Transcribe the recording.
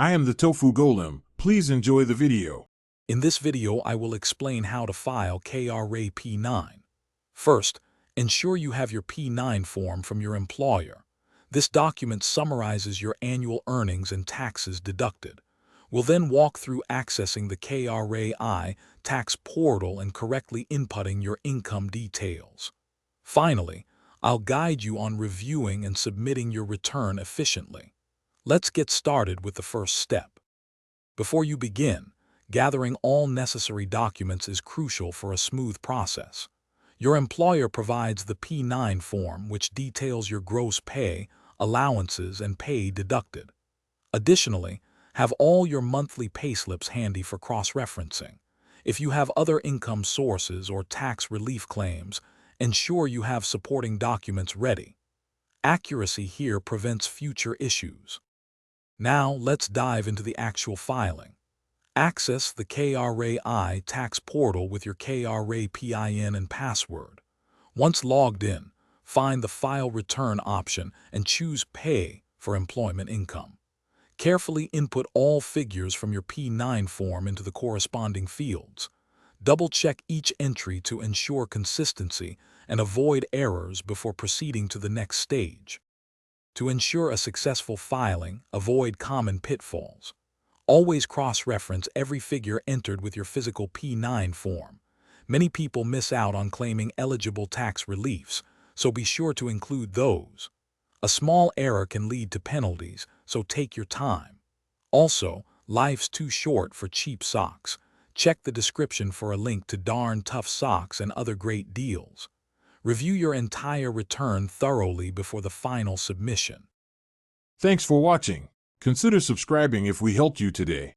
I am the Tofu Golem. Please enjoy the video. In this video, I will explain how to file KRA P9. First, ensure you have your P9 form from your employer. This document summarizes your annual earnings and taxes deducted. We'll then walk through accessing the KRA tax portal and correctly inputting your income details. Finally, I'll guide you on reviewing and submitting your return efficiently. Let's get started with the first step. Before you begin, gathering all necessary documents is crucial for a smooth process. Your employer provides the P9 form, which details your gross pay, allowances, and pay deducted. Additionally, have all your monthly payslips handy for cross-referencing. If you have other income sources or tax relief claims, ensure you have supporting documents ready. Accuracy here prevents future issues. Now, let's dive into the actual filing. Access the KRA tax portal with your KRA PIN and password. Once logged in, find the File Return option and choose Pay for employment income. Carefully input all figures from your P9 form into the corresponding fields. Double-check each entry to ensure consistency and avoid errors before proceeding to the next stage. To ensure a successful filing, avoid common pitfalls. Always cross-reference every figure entered with your physical P9 form. Many people miss out on claiming eligible tax reliefs, so be sure to include those. A small error can lead to penalties, so take your time. Also, life's too short for cheap socks. Check the description for a link to Darn Tough Socks and other great deals. Review your entire return thoroughly before the final submission. Thanks for watching. Consider subscribing if we helped you today.